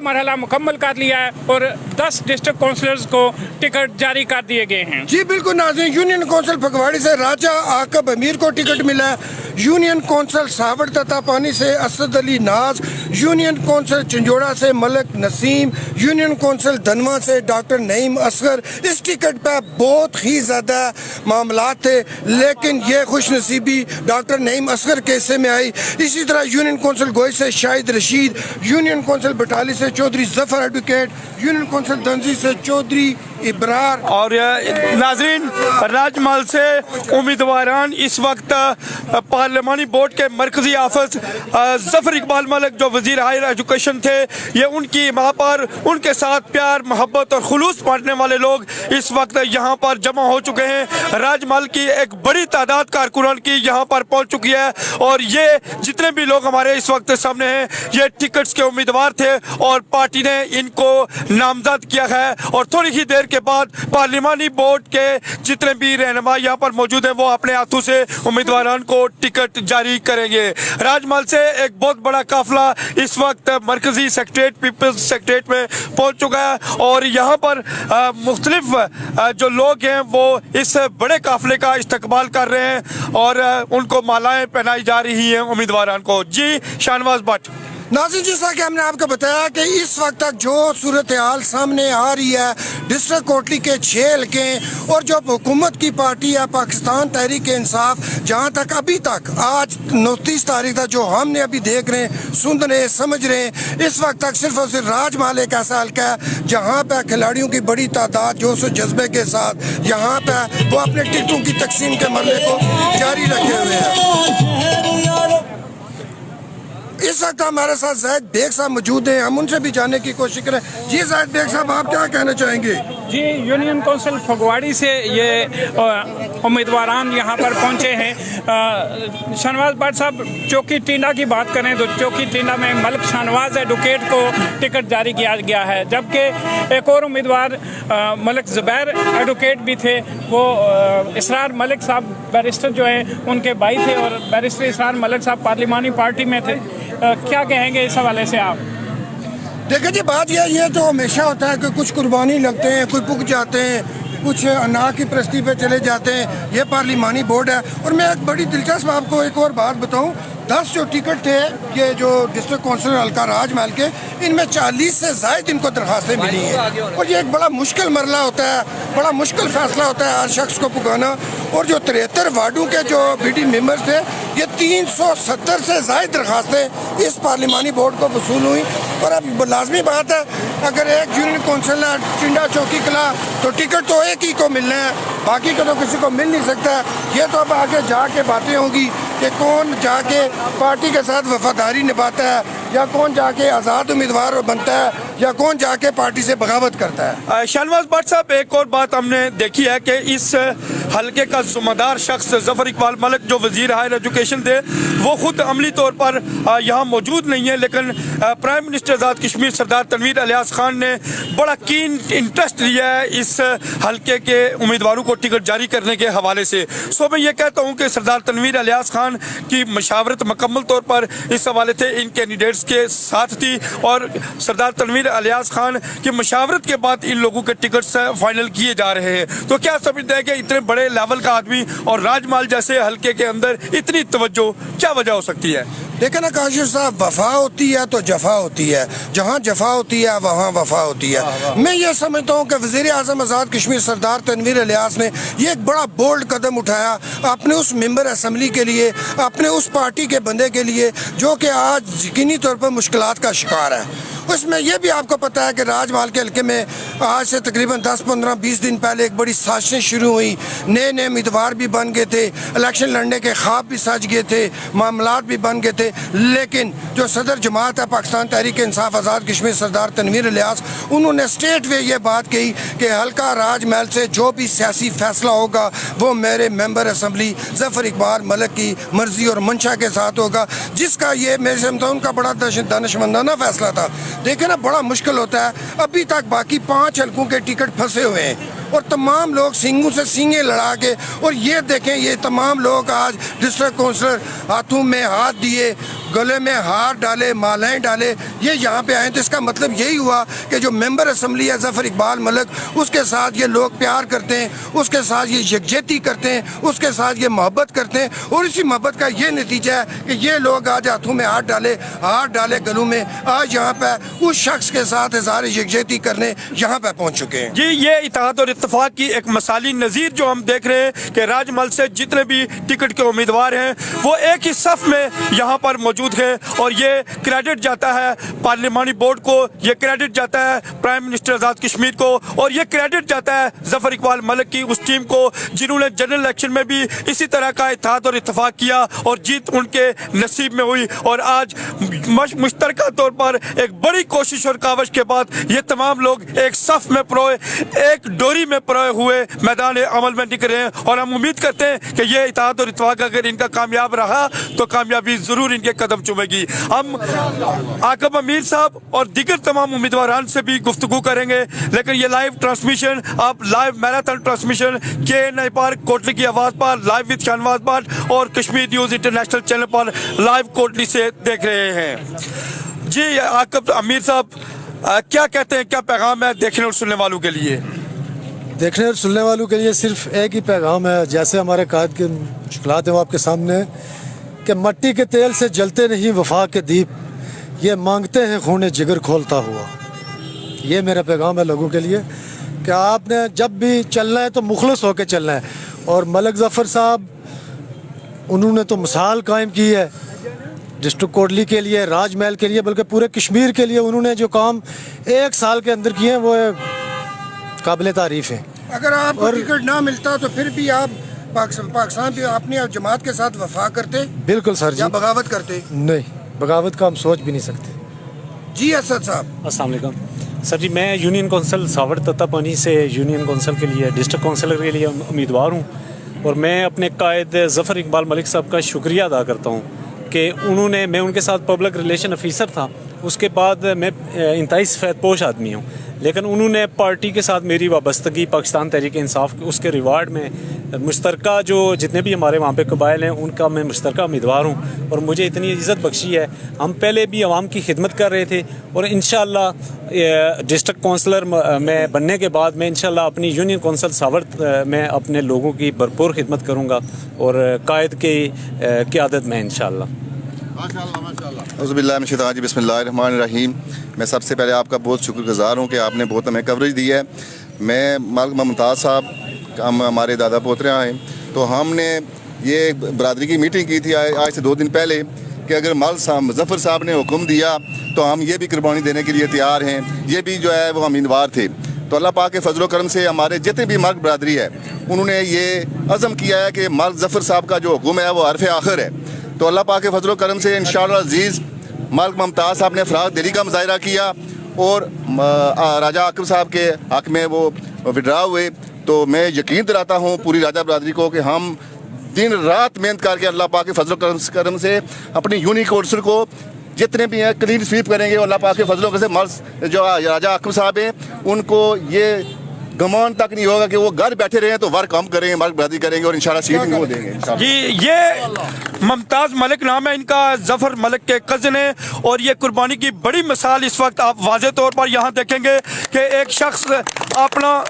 मरहला मुकम्मल कर लिया है और 10 डिस्ट्रिक्ट काउंसलर्स को टिकट जारी कर दिए गए हैं। जी बिल्कुल नाज़रीन, यूनियन कौंसिल फगवाड़ी से राजा आकब अमीर को टिकट मिला है। यूनियन कौंसिल सावड़ ततापानी से असद अली नाज, यूनियन कौंसिल चिंजोड़ा से मलिक नसीम, यूनियन कौंसिल धनवा से डॉक्टर नईम असगर। इस टिकट पर बहुत ही ज़्यादा मामला थे, लेकिन ये खुश नसीबी डॉक्टर नईम असगर के हिस्से में आई। इसी तरह यूनियन कौंसिल गोई से शाहिद रशीद, यूनियन कौंसिल बटाली से Chaudhry Zafar advocate, union council Danji से चौधरी इब्रार। और नाजरीन, राजमहल से उम्मीदवारान इस वक्त पार्लिमानी बोर्ड के मरकजी ऑफिस जफर इकबाल मलिक जो वजीर हायर एजुकेशन थे, ये उनकी वहाँ पर उनके साथ प्यार मोहब्बत और खुलूस बांटने वाले लोग इस वक्त यहाँ पर जमा हो चुके हैं। राजमहल की एक बड़ी तादाद कारकुनान की यहाँ पर पहुँच चुकी है और ये जितने भी लोग हमारे इस वक्त सामने हैं, ये टिकट्स के उम्मीदवार थे और पार्टी ने इनको नामजद किया है और थोड़ी ही देर के बाद पार्लिमानी बोर्ड के जितने भी रहनुमा यहाँ पर मौजूद हैं वो अपने हाथों से उम्मीदवारान को टिकट जारी करेंगे। राजमहल से एक बहुत बड़ा काफिला इस वक्त मरकजी सेक्रेटरीट पीपल्स सेक्रेटरीट में पहुँच चुका है और यहाँ पर मुख्तलिफ जो लोग हैं वो इस बड़े काफिले का इस्तकबाल कर रहे हैं और उनको मालाएं पहनाई जा रही हैं उम्मीदवारान को। जी शाहनवाज भट्ट। नाज़रीन, जैसा कि हमने आपको बताया कि इस वक्त तक जो सूरत हाल सामने आ रही है डिस्ट्रिक्ट कोटली के 6 हल्के और जो हुकूमत की पार्टी है पाकिस्तान तहरीक इंसाफ, जहां तक अभी तक आज 29 तारीख तक जो हमने अभी देख रहे हैं, सुन रहे हैं, समझ रहे हैं, इस वक्त तक सिर्फ और सिर्फ राजमहल एक ऐसा हल्का है जहाँ पर खिलाड़ियों की बड़ी तादाद जोश और जज्बे के साथ यहाँ पर वो अपने टिकटों की तकसीम के मरने को जारी रखे हुए हैं। इस वक्त हमारे साथ जाहिद बेग साहब मौजूद हैं, हम उनसे भी जानने की कोशिश करें। जी जाहिद बेग साहब, आप क्या कहना चाहेंगे? जी, यूनियन कौंसिल फगवाड़ी से ये उम्मीदवारान यहाँ पर पहुँचे हैं। शाहनवाज भट्ट साहब, चौकी टींडा की बात करें तो चौकी टींडा में मलिक शाहनवाज एडवोकेट को टिकट जारी किया गया है, जबकि एक और उम्मीदवार मलिक ज़ुबैर एडवोकेट भी थे, वो इसरार मलिक साहब बैरिस्टर जो हैं उनके भाई थे और बैरिस्टर इसरार मलिक साहब पार्लिमानी पार्टी में थे। क्या कहेंगे इस हवाले से आप? देखिए जी, बात ये तो हमेशा होता है कि कुछ कुर्बानी लगते हैं, कुछ पुग जाते हैं, कुछ अना की प्रस्ती पे चले जाते हैं। ये पार्लिमानी बोर्ड है और मैं एक बड़ी दिलचस्प आपको एक और बात बताऊं, 10 जो टिकट थे ये जो डिस्ट्रिक्ट काउंसिल हल्का राजमहल के, इनमें 40 से ज़ायद इनको दरखास्तें मिली हैं और ये एक बड़ा मुश्किल मरला होता है, बड़ा मुश्किल फैसला होता है हर शख्स को पुगाना। और जो 73 वार्डों के जो बीडी मेंबर्स थे, ये 370 से ज़ायद दरखास्तें इस पार्लिमानी बोर्ड को वसूल हुई। और अब लाजमी बात है, अगर एक यूनियन कौंसिल टिंडा चौकी कला तो टिकट तो एक ही को मिलना है, बाकी को तो किसी को मिल नहीं सकता। ये तो अब आगे जाके बातें होंगी कि कौन जाके पार्टी के साथ वफादारी निभाता है या कौन जाके आज़ाद उम्मीदवार बनता है या कौन जाके पार्टी से बगावत करता है। शाहनवाज भट्ट साहब, एक और बात हमने देखी है कि इस हल्के का ज़िम्मेदार शख्स जफर इकबाल मलिक जो वजीर हायर एजुकेशन थे, वो खुद अमली तौर पर यहाँ मौजूद नहीं है, लेकिन प्राइम मिनिस्टर आज़ाद कश्मीर सरदार तनवीर इलियास खान ने बड़ा कीन इंटरेस्ट लिया है इस हल्के के उम्मीदवारों को टिकट जारी करने के हवाले से। सो मैं ये कहता हूँ कि सरदार तनवीर इलियास खान की मशावरत मुकम्मल तौर पर इस हवाले से इन कैंडिडेट्स के साथ थी और सरदार तनवीर इलियास खान की मशावरत के बाद इन लोगों के टिकट्स फाइनल किए जा रहे हैं। तो क्या समझते हैं कि इतने बड़े लेवल का आदमी और राजमहल जैसे हल्के के अंदर इतनी तवज्जो क्या वजह हो सकती है? देखिए ना काशिफ साहब, वफा होती है तो जफा होती है, जहाँ जफा होती है वहाँ वफा होती है। मैं ये समझता हूँ कि वज़ीर आज़म आज़ाद कश्मीर सरदार तनवीर इलियास ने ये एक बड़ा बोल्ड कदम उठाया अपने उस मेंबर असम्बली के लिए, अपने उस पार्टी के बंदे के लिए जो कि आज यकीनी तौर पर मुश्किलात का शिकार है। उसमें यह भी आपको पता है कि राजमहल के हल्के में आज से तकरीबन 10, 15, 20 दिन पहले एक बड़ी साजिशें शुरू हुई, नए नए उम्मीदवार भी बन गए थे, इलेक्शन लड़ने के ख्वाब भी सज गए थे, मामलात भी बन गए थे। लेकिन जो सदर जमात है पाकिस्तान तहरीक इंसाफ आज़ाद कश्मीर सरदार तनवीर इलियास, उन्होंने स्टेट वे ये बात कही कि हल्का राजमहल से जो भी सियासी फैसला होगा वो मेरे मेंबर असम्बली जफर इकबाल मलिक की मर्जी और मंशा के साथ होगा, जिसका ये मेरे समझता हूँ उनका बड़ा दानिशमंदाना फैसला था। देखे ना, बड़ा मुश्किल होता है। अभी तक बाकी 5 हल्कों के टिकट फंसे हुए हैं اور تمام لوگ سینگوں سے سینگیں لڑا کے, اور یہ دیکھیں یہ تمام لوگ آج ڈسٹرکٹ کونسلر ہاتھوں میں ہاتھ دیے, گلے میں ہار ڈالے, مالیں ڈالے, یہ یہاں پہ آئے. تو اس کا مطلب یہی ہوا کہ جو ممبر اسمبلی ہے ظفر اقبال ملک, اس کے ساتھ یہ لوگ پیار کرتے ہیں, اس کے ساتھ یہ یکجہتی کرتے ہیں, اس کے ساتھ یہ محبت کرتے ہیں, اور اسی محبت کا یہ نتیجہ ہے کہ یہ لوگ آج ہاتھوں میں ہاتھ ڈالے گلوں میں, آج یہاں پہ اس شخص کے ساتھ اظہار یکجہتی کرنے یہاں پہ پہنچ چکے ہیں. جی یہ اتحاد اور اتفاق کی ایک مثالی نظیر جو ہم دیکھ رہے ہیں کہ راج مل سے جتنے بھی ٹکٹ کے امیدوار ہیں وہ ایک ہی صف میں یہاں پر موجود ہیں, اور یہ کریڈٹ جاتا ہے پارلیمانی بورڈ کو, یہ کریڈٹ جاتا ہے پرائم منسٹر آزاد کشمیر کو, اور یہ کریڈٹ جاتا ہے ظفر اقبال ملک کی اس ٹیم کو جنہوں نے جنرل الیکشن میں بھی اسی طرح کا اتحاد اور اتفاق کیا اور جیت ان کے نصیب میں ہوئی. اور آج مشترکہ طور پر ایک بڑی کوشش اور کاوش کے بعد یہ تمام لوگ ایک صف میں پروئے, ایک ڈوری میں پروئے ہوئے میدان عمل میں نکل رہے ہیں, اور ہم امید کرتے ہیں کہ یہ اتحاد اور اتفاق اگر ان کا کامیاب رہا تو کامیابی ضرور ان کے قدم چومے گی. ہم عاقب امیر صاحب اور دیگر تمام امیدواران سے بھی گفتگو کریں گے, لیکن یہ لائیو ٹرانسمیشن آپ live marathon transmission KNI park Kotli کی آواز پر لائیو وتھ شہنواز بٹ اور کشمیر نیوز انٹرنیشنل چینل پر لائیو کوٹلی سے دیکھ رہے ہیں. جی عاقب امیر صاحب کیا کہتے ہیں, کیا پیغام ہے دیکھنے اور سننے والوں کے لیے؟ دیکھنے اور سننے والوں کے لیے صرف ایک ہی پیغام ہے, جیسے ہمارے قائد کے شکلات ہیں وہ آپ کے سامنے ہیں کہ مٹی کے تیل سے جلتے نہیں وفا کے دیپ, یہ مانگتے ہیں خون جگر کھولتا ہوا. یہ میرا پیغام ہے لوگوں کے لیے کہ آپ نے جب بھی چلنا ہے تو مخلص ہو کے چلنا ہے. اور ملک ظفر صاحب انہوں نے تو مثال قائم کی ہے ڈسٹرکٹ کوٹلی کے لیے, راج محل کے لیے, بلکہ پورے کشمیر کے لیے انہوں نے جو کام ایک سال کے اندر کیے ہیں وہ قابل تعریف ہیں. اگر آپ کو ٹکٹ نہ ملتا تو پھر بھی آپ پاکستان پہ اپنی جماعت کے ساتھ وفا کرتے؟ بالکل سر جی. یا بغاوت کرتے؟ نہیں, بغاوت کا ہم سوچ بھی نہیں سکتے. جی اسد صاحب السلام علیکم سر. جی میں یونین کونسل ساور تتا پانی سے یونین کونسل کے لیے ڈسٹرکٹ کونسلر کے لیے امیدوار ہوں, اور میں اپنے قائد ظفر اقبال ملک صاحب کا شکریہ ادا کرتا ہوں کہ انہوں نے, میں ان کے ساتھ پبلک ریلیشن افیسر تھا, اس کے بعد میں انتہائی سفید پوش آدمی ہوں, لیکن انہوں نے پارٹی کے ساتھ میری وابستگی پاکستان تحریک انصاف اس کے ریوارڈ میں مشترکہ جو جتنے بھی ہمارے وہاں پہ قبائل ہیں ان کا میں مشترکہ امیدوار ہوں, اور مجھے اتنی عزت بخشی ہے. ہم پہلے بھی عوام کی خدمت کر رہے تھے, اور انشاءاللہ ڈسٹرکٹ کونسلر میں بننے کے بعد میں انشاءاللہ اپنی یونین کونسل ساور میں اپنے لوگوں کی بھرپور خدمت کروں گا, اور قائد کی قیادت میں انشاءاللہ. اعوذ باللہ من الشیطان الرجیم, بسم اللہ الرحمن الرحیم. میں سب سے پہلے آپ کا بہت شکر گزار ہوں کہ آپ نے بہت ہمیں کوریج دی ہے. میں ملک ممتاز صاحب, ہم ہمارے دادا پوترے ہیں, تو ہم نے یہ برادری کی میٹنگ کی تھی آج سے 2 دن پہلے کہ اگر ظفر صاحب نے حکم دیا تو ہم یہ بھی قربانی دینے کے لیے تیار ہیں. یہ بھی جو ہے وہ امیدوار تھے. تو اللہ پاک کے فضل و کرم سے ہمارے جتنے بھی ملک برادری ہے انہوں نے یہ عزم کیا ہے کہ ملک ظفر صاحب کا جو حکم ہے وہ حرف آخر ہے. تو اللہ پاک کے فضل و کرم سے انشاءاللہ عزیز ملک ممتاز صاحب نے افراد دلی کا مظاہرہ کیا, اور راجہ عاقب صاحب کے حق میں وہ وڈرا ہوئے. تو میں یقین دلاتا ہوں پوری راجہ برادری کو کہ ہم دن رات محنت کر کے اللہ پاک کے فضل و کرم سے اپنی یونین کونسل کو جتنے بھی ہیں کلین سویپ کریں گے. اور اللہ پاک کے فضل و کرم سے جو راجہ عاقب صاحب ہیں ان کو یہ گمان تک نہیں ہوگا کہ وہ گھر بیٹھے رہے ہیں تو ورک ہم کریں گے, ملک برادری کریں گے, اور انشاءاللہ سیٹ بھی وہ دیں گے. جی یہ ممتاز ملک نام ہے ان کا, ظفر ملک کے کزن ہیں, اور یہ قربانی کی بڑی مثال اس وقت آپ واضح طور پر یہاں دیکھیں گے کہ ایک شخص اپنا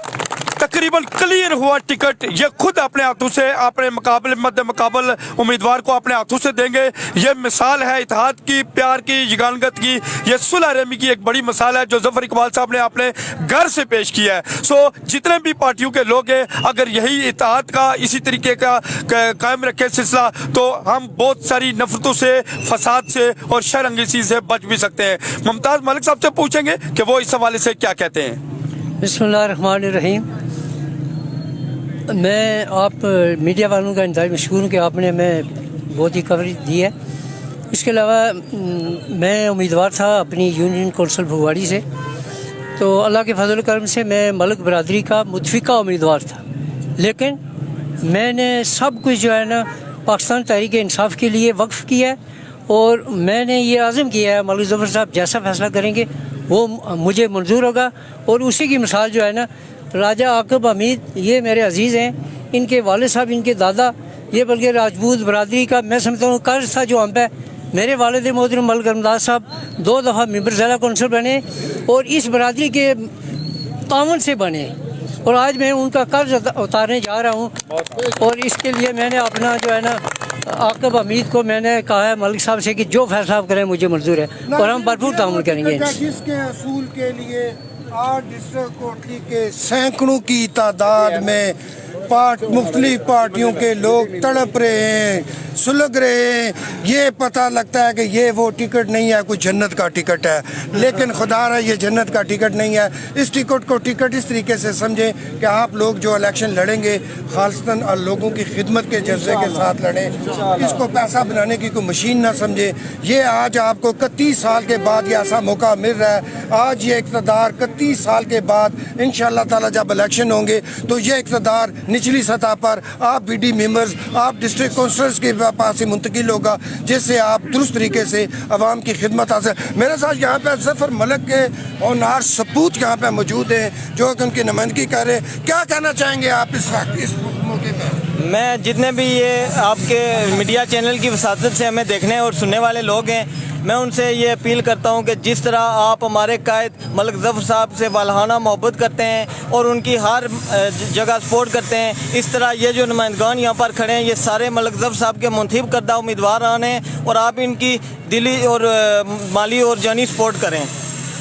تقریباً کلیئر ہوا ٹکٹ یہ خود اپنے ہاتھوں سے اپنے مقابل امیدوار کو اپنے ہاتھوں سے دیں گے. یہ مثال ہے اتحاد کی, پیار کی, یگانگت کی, یہ صلح رحمی کی ایک بڑی مثال ہے جو ظفر اقبال صاحب نے اپنے گھر سے پیش کیا ہے. سو جتنے بھی پارٹیوں کے لوگ ہیں اگر یہی اتحاد کا اسی طریقے کا قائم رکھے سلسلہ تو ہم بہت ساری نفرتوں سے, فساد سے اور شر انگیزی سے بچ بھی سکتے ہیں. ممتاز ملک صاحب سے پوچھیں گے کہ وہ اس حوالے سے کیا کہتے ہیں. بسم اللہ الرحمن الرحیم. میں آپ میڈیا والوں کا انتہائی مشکور ہوں کہ آپ نے ہمیں بہت ہی کوریج دی ہے. اس کے علاوہ میں امیدوار تھا اپنی یونین کونسل بھگواڑی سے, تو اللہ کے فضل و کرم سے میں ملک برادری کا متفقہ امیدوار تھا, لیکن میں نے سب کچھ جو ہے نا پاکستان تحریک انصاف کے لیے وقف کیا ہے, اور میں نے یہ عزم کیا ہے ملک ظفر صاحب جیسا فیصلہ کریں گے وہ مجھے منظور ہوگا, اور اسی کی مثال جو ہے نا राजा आकब हमीद ये मेरे अजीज़ हैं, इनके वालिद साहब, इनके दादा, ये बल्कि राजपूत बरदरी का मैं समझता हूँ कर्ज था जो हम पे। मेरे वालिद मोहतरम मलिक रमदास साहब 2 दफ़ा मेंबर ज़िला कौंसिल बने और इस बरदरी के तावन से बने, और आज मैं उनका कर्ज उतारने जा रहा हूँ। और इसके लिए मैंने अपना जो है ना आकब हमीद को मैंने कहा है मलिक साहब से कि जो फैसला आप करें मुझे मंजूर है और हम भरपूर तामुल करेंगे। जिसके असूल के लिए आज डिस्ट्रिक्ट कोटली के सैकड़ों की तादाद में मुख्तलिफ पार्टियों के लोग तड़प रहे हैं, सुलग रहे हैं। ये पता लगता है कि ये वो टिकट नहीं है, कोई जन्नत का टिकट है, लेकिन खुदा रहा ये जन्नत का टिकट नहीं है। इस टिकट को टिकट इस तरीके से समझें कि आप लोग जो इलेक्शन लड़ेंगे खालिस्तन और लोगों की खिदमत के जज्बे के साथ लड़ें, इसको पैसा बनाने की कोई मशीन ना समझे। ये आज आपको 31 साल के बाद ये ऐसा मौका मिल रहा है। आज ये इक़्तिदार 31 साल के बाद इंशाअल्लाह ताला जब इलेक्शन होंगे तो ये इक़्तिदार निचली सतह पर आप बीडी मेंबर्स, आप डिस्ट्रिक्ट काउंसलर्स के पास ही मुंतकिल होगा, जिससे आप दुरुस्त तरीके से आवाम की खिदमत हासिल। मेरे साथ यहाँ पे जफर मलिक के होनहार सपूत यहाँ पे मौजूद हैं जो कि उनकी नुमाइंदगी कर रहे हैं। क्या कहना चाहेंगे आप इस वक्त इस मौके पर? मैं जितने भी ये आपके मीडिया चैनल की वसादत से हमें देखने और सुनने वाले लोग हैं, मैं उनसे ये अपील करता हूं कि जिस तरह आप हमारे कायद मलिक ज़फ़र साहब से वालहाना मोहब्बत करते हैं और उनकी हर जगह सपोर्ट करते हैं, इस तरह ये जो नुमाइंदगान यहाँ पर खड़े हैं ये सारे मलिक ज़फ़र साहब के मुंतखब करदा उम्मीदवार हैं और आप इनकी दिली और माली और जानी सपोर्ट करें।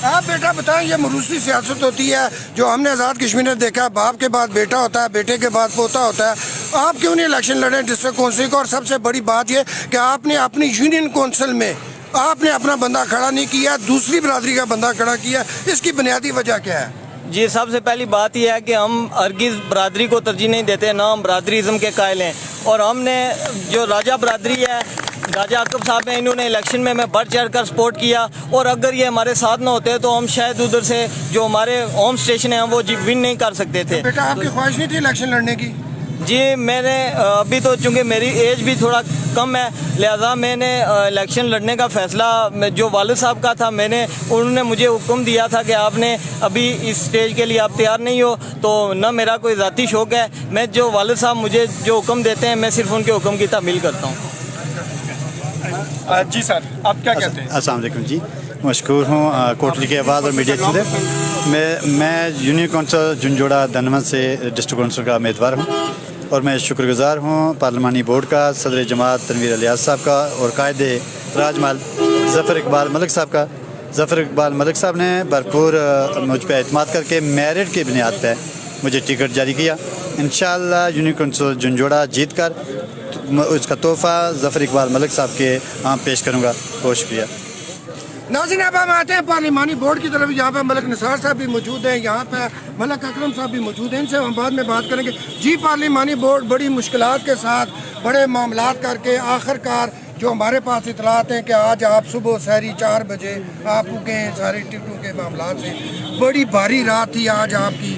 आप बेटा बताएं, ये मरूसी सियासत होती है जो हमने आज़ाद कश्मीर में देखा, बाप के बाद बेटा होता है, बेटे के बाद पोता होता है। आप क्यों नहीं इलेक्शन लड़े डिस्ट्रिक्ट काउंसिल को? और सबसे बड़ी बात ये कि आपने अपनी यूनियन काउंसिल में आपने अपना बंदा खड़ा नहीं किया, दूसरी बरादरी का बंदा खड़ा किया, इसकी बुनियादी वजह क्या है? जी, सबसे पहली बात यह है कि हम हरगिज़ बरादरी को तरजीह नहीं देते, ना हम बरादरीज़म के कायल हैं। और हमने जो राजा बरादरी है, राजा आकब साहब हैं, इन्होंने इलेक्शन में बढ़ चढ़ कर सपोर्ट किया और अगर ये हमारे साथ ना होते तो हम शायद उधर से जो हमारे होम स्टेशन है वो विन नहीं कर सकते थे। बेटा आपकी ख्वाहिश नहीं थी इलेक्शन लड़ने की? जी, मैंने अभी तो चूँकि मेरी एज भी थोड़ा कम है, लिहाजा मैंने इलेक्शन लड़ने का फ़ैसला जो वालिद साहब का था, उन्होंने मुझे हुक्म दिया था कि आपने अभी इस स्टेज के लिए आप तैयार नहीं हो, तो न मेरा कोई ज़ाती शौक़ है, मैं जो वालिद साहब मुझे जो हुक्म देते हैं मैं सिर्फ उनके हुक्म की तामील करता हूँ। जी सर, आप क्या कहते हैं? अस्सलाम वालेकुम जी, मशकूर हूँ कोटली के आवाज़ और मीडिया से। मैं यूनियन कौंसिल जुनजोड़ा दनमन से डिस्ट्रिक्ट कौंसिल का उम्मीदवार हूँ और मैं शुक्रगुज़ार हूँ पार्लिमानी बोर्ड का, सदर जमात तनवीर अलियास साहब का और कायद राजमाल ज़फ़र इकबाल मलिक साहब का। ज़फ़र इकबाल मलिक साहब ने भरपूर मुझ पर एतमाद करके मेरिट की बुनियाद पर मुझे टिकट जारी किया। इंशाअल्लाह यूनियन कौंसिल जुनजोड़ा जीत कर उसका तोहफ़ा ज़फ़र इकबाल मलिक साहब के पेश करूँगा। बहुत शुक्रिया। नाज़रीन, अब हम आते हैं पार्लिमानी बोर्ड की तरफ। यहाँ पे मलिक निसार साहब भी मौजूद हैं, यहाँ पे मलिक अकरम साहब भी मौजूद हैं, इनसे हम बाद में बात करेंगे। जी, पार्लिमानी बोर्ड बड़ी मुश्किलात के साथ बड़े मामलात करके आखिरकार जो हमारे पास इतलात हैं कि आज आप सुबह सहरी 4 बजे आप उगे हैं सारे टिकटों के मामलात से। बड़ी भारी रात थी आज आपकी।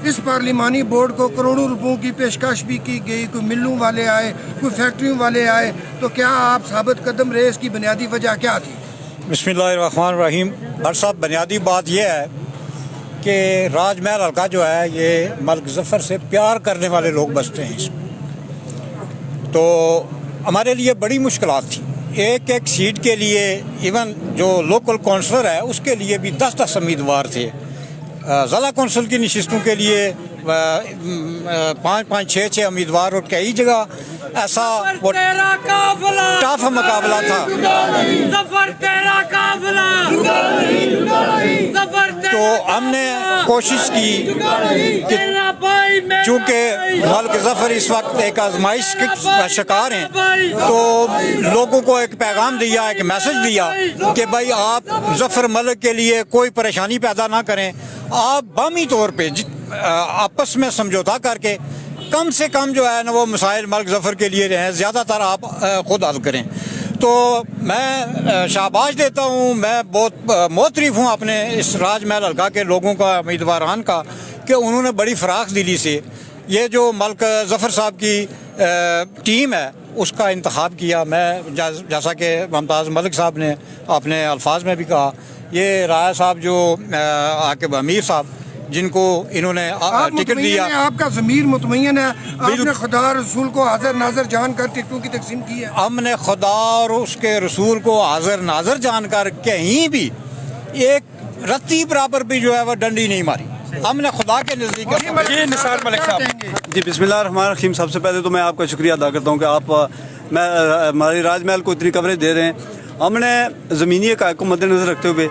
इस पार्लिमानी बोर्ड को करोड़ों रुपयों की पेशकश भी की गई, कोई मिलों वाले आए, कोई फैक्ट्रियों वाले आए, तो क्या आप साबित कदम रहे? इसकी बुनियादी वजह क्या थी? बिस्मिल्लाहिर्रहमानिर्रहीम। डॉक्टर साहब, बुनियादी बात यह है कि राजमहल हल्का जो है ये मलिक ज़फ़र से प्यार करने वाले लोग बसते हैं इसमें, तो हमारे लिए बड़ी मुश्किलात थी। एक एक सीट के लिए इवन जो लोकल काउंसलर है उसके लिए भी 10-10 उम्मीदवार थे। ज़िला कौंसिल की नशिस्तों के लिए 5-5, 6-6 उम्मीदवार और कई जगह ऐसा वो टफ मुकाबला था। तो हमने कोशिश की कि चूँकि मलिक ज़फ़र इस वक्त एक आजमाइश का शिकार हैं, तो लोगों को एक पैगाम दिया, एक मैसेज दिया कि भाई आप ज़फ़र मलिक के लिए कोई परेशानी पैदा ना करें, आप बामी तौर पे आपस में समझौता करके कम से कम जो है ना वो मसाइल मलिक ज़फ़र के लिए रहें, ज़्यादातर आप खुद हल करें। तो मैं शाबाश देता हूँ, मैं बहुत मोतरफ़ हूँ अपने इस राजमहल हल्का के लोगों का, उम्मीदवारान का, कि उन्होंने बड़ी फ़राख दिली से ये जो मलिक ज़फ़र साहब की टीम है उसका इंतखाब किया। मैं जैसा कि मुमताज़ मलिक साहब ने अपने अल्फाज में भी कहा, ये राय साहब जो आकिब अमीर साहब, जिनको इन्होंने आप टिकट मुतमईन दिया। हैं, आपका ज़मीर मुतमईन है, आपने खुदा रसूल को हाजिर नाजर जानकर टिकटों की तकसीम की है। हमने खुदा और उसके रसूल को हाजिर नाजर जानकर कहीं भी एक रत्ती बराबर भी जो है वो डंडी नहीं मारी। हमने खुदा के नज़दीक जी निसार मलिक साहब। जी बिस्मिल्लाहिर्रहमानिर्रहीम। सबसे पहले तो मैं आपका शुक्रिया अदा करता हूँ कि आप हमारे राजमहल को इतनी कवरेज दे रहे हैं। हमने ज़मीनी हक़ाइक़ को मद्देनज़र रखते हुए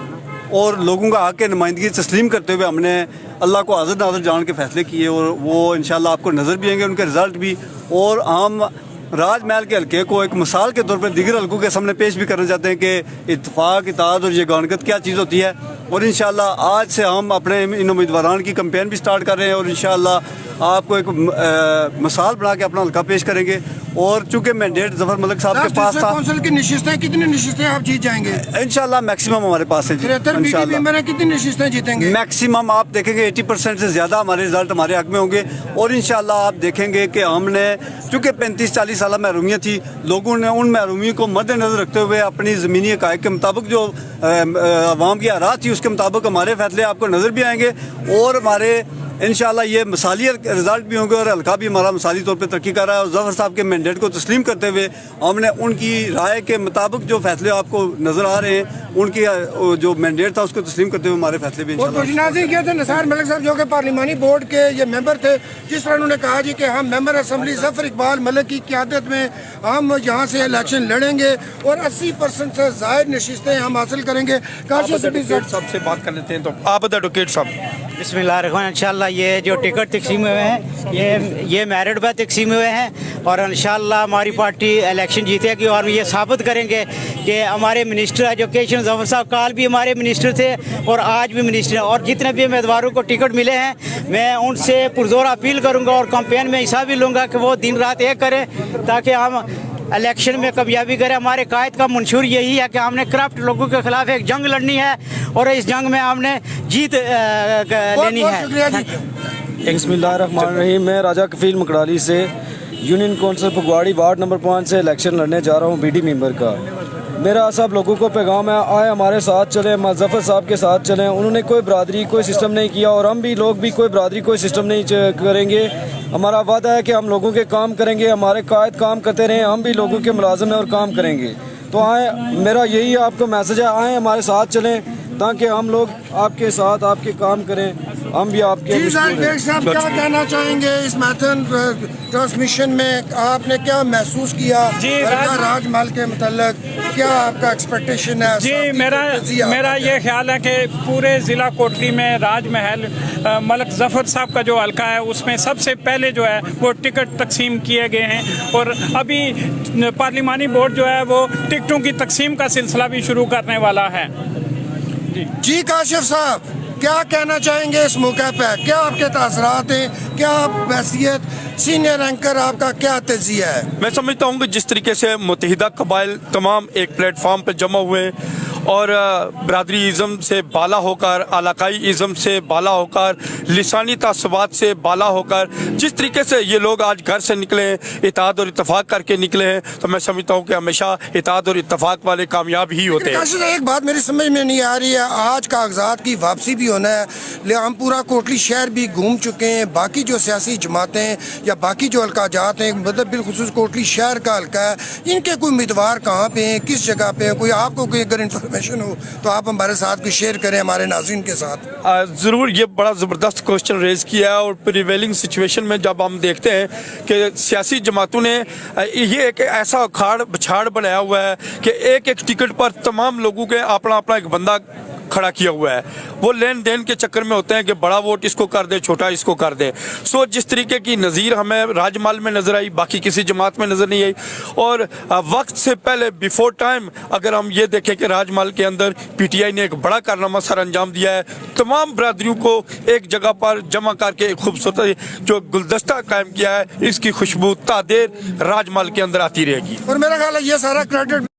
और लोगों का हक़ नुमाइंदगी तस्लीम करते हुए हमने अल्लाह को हाज़िर नाज़िर जान के फ़ैसले किए और वो इंशाअल्लाह आपको नज़र भी आएंगे उनके रिज़ल्ट भी। और हम राजमहल के हल्के को एक मिसाल के तौर पर दीगर हल्कों के सामने पेश भी करना चाहते हैं कि इत्तेफाक, इत्तेहाद और यगानत क्या चीज़ होती है। और इंशाअल्लाह आज से हम अपने इन उम्मीदवारान की कैंपेन भी स्टार्ट कर रहे हैं और इंशाअल्लाह आपको एक मिसाल बना के अपना हल्का पेश करेंगे। और चूँकि मैंडेट ज़फ़र मलिक साहब के पास था, कौंसिल की नशिस्तें कितनी नशिस्तें आप जीत जाएंगे? इंशाअल्लाह मैक्सिमम हमारे पास है जी। 73 BT मेंबर हैं, कितनी नशिस्तें जीतेंगे? मैक्सिमम आप देखेंगे 80% से ज़्यादा हमारे रिजल्ट हमारे हक में होंगे। और इंशाअल्लाह आप देखेंगे कि हमने चूँकि 35-40 साल महरूमियत थी, लोगों ने उन महरूमी को मद्देनज़र रखते हुए अपनी ज़मीनी हक़ाइक़ के मुताबिक जो आवाम की आरात थी उसके मुताबिक हमारे फैसले आपको नज़र भी आएंगे और हमारे इंशाअल्लाह ये मिसाली रिजल्ट भी होंगे और हल्का भी हमारा मिसाली तौर पे तरक्की कर रहा है। और ज़फ़र साहब के मैंडेट को तस्लीम करते हुए हमने उनकी राय के मुताबिक जो फैसले आपको नज़र आ रहे हैं उनकी जो मैंडेट था उसको तस्लीम करते हुए हमारे फैसले भी इंशाअल्लाह। किया थे निसार मलिक साहब जो कि पार्लिमानी बोर्ड के ये मेंबर थे, जिस तरह उन्होंने कहा जी कि हम मेंबर असम्बली ज़फ़र इकबाल मलिक की क़यादत में हम यहाँ से इलेक्शन लड़ेंगे और 80% से ज़ायद नशिस्तें हम हासिल करेंगे। सबसे बात कर लेते हैं तो आप एडवोकेट साहब। बिस्मिल्लाहिर्रहमानिर्रहीम। इंशाअल्लाह ये जो टिकट तकसीम हुए हैं ये मेरिट पर तकसीम हुए हैं और इंशाअल्लाह हमारी पार्टी इलेक्शन जीतेगी और ये साबित करेंगे कि हमारे मिनिस्टर एजुकेशन ज़फ़र साहब काल भी हमारे मिनिस्टर थे और आज भी मिनिस्टर हैं। और जितने भी उम्मीदवारों को टिकट मिले हैं मैं उनसे पुरज़ोर अपील करूँगा और कैंपेन में हिस्सा भी लूँगा कि वो दिन रात एक करें ताकि हम इलेक्शन में कामयाबी करें। हमारे कायद का मंशूर यही है कि हमने करप्ट लोगों के खिलाफ एक जंग लड़नी है और इस जंग में हमने जीत लेनी है। बिस्मिल्लाहिर्रहमानिर्रहीम। मैं राजा कफील मकड़ाली से union council Phagwari ward number 5 से इलेक्शन लड़ने जा रहा हूँ बीडी मेंबर का। मेरा सब लोगों को पैगाम है, आए हमारे साथ चलें, ज़फ़र साहब के साथ चलें। उन्होंने कोई बरादरी कोई सिस्टम नहीं किया और हम भी लोग भी कोई बरादरी कोई सिस्टम नहीं करेंगे। हमारा वादा है कि हम लोगों के काम करेंगे, हमारे कायद काम करते रहें, हम भी लोगों के मुलाजिम हैं और काम करेंगे। तो आए, मेरा यही आपको मैसेज है, आए हमारे साथ चलें ताकि हम लोग आपके साथ आपके काम करें, हम भी आपके। साहब क्या कहना चाहेंगे इस मैराथन ट्रांसमिशन में? आपने क्या महसूस किया जी राजमहल के मतलब, क्या आपका एक्सपेक्टेशन है? जी मेरा ये ख्याल है कि पूरे ज़िला कोटली में राजमहल मलिक ज़फ़र साहब का जो हल्का है उसमें सबसे पहले जो है वो टिकट तकसीम किए गए हैं और अभी पार्लिमानी बोर्ड जो है वो टिकटों की तकसीम का सिलसिला भी शुरू करने वाला है। जी काशिफ साहब क्या कहना चाहेंगे इस मौके पर? क्या आपके तासरात हैं? क्या हैसियत सीनियर एंकर आपका क्या तजिया है? मैं समझता हूँ कि जिस तरीके से मुत्तहिदा कबाइल तमाम एक प्लेटफार्म पर जमा हुए और बरादरी इज़म से बाला होकर, इलाकाई इज़म से बाला होकर, लिसानी तासबात से बाला होकर जिस तरीके से ये लोग आज घर से निकले हैं, इत्तेहाद और इत्तफाक करके निकले हैं, तो मैं समझता हूँ कि हमेशा इत्तेहाद और इत्तफाक वाले कामयाब ही होते हैं। एक बात मेरी समझ में नहीं आ रही है, आज कागजात की वापसी भी होना है, हम पूरा कोटली शहर भी घूम चुके हैं, बाकी जो सियासी जमातें या बाकी जो हल्का जात हैं, मतलब बिलखुसूस कोटली शहर का हल्का है, इनके कोई उम्मीदवार कहाँ पे हैं, किस जगह पे हैं? कोई आपको कोई अगर इंफॉर्मेशन हो तो आप हमारे साथ कोई शेयर करें हमारे नाज़रीन के साथ। ज़रूर, ये बड़ा ज़बरदस्त क्वेश्चन रेज किया है और प्रिवेलिंग सिचुएशन में जब हम देखते हैं कि सियासी जमातों ने ये एक ऐसा उखाड़ बछाड़ बनाया हुआ है कि एक एक टिकट पर तमाम लोगों के अपना अपना एक बंदा खड़ा किया हुआ है। वो लेन देन के चक्कर में होते हैं कि बड़ा वोट इसको कर दे, छोटा इसको कर दे। सो जिस तरीके की नज़ीर हमें राजमहल में नज़र आई, बाकी किसी जमात में नज़र नहीं आई। और वक्त से पहले बिफोर टाइम अगर हम ये देखें कि राजमहल के अंदर PTI ने एक बड़ा कारनामा सर अंजाम दिया है, तमाम बरादरियों को एक जगह पर जमा करके एक खूबसूरत जो गुलदस्ता कायम किया है, इसकी खुशबू तादेर राजमहल के अंदर आती रहेगी। और मेरा ख्याल है ये सारा क्रेडिट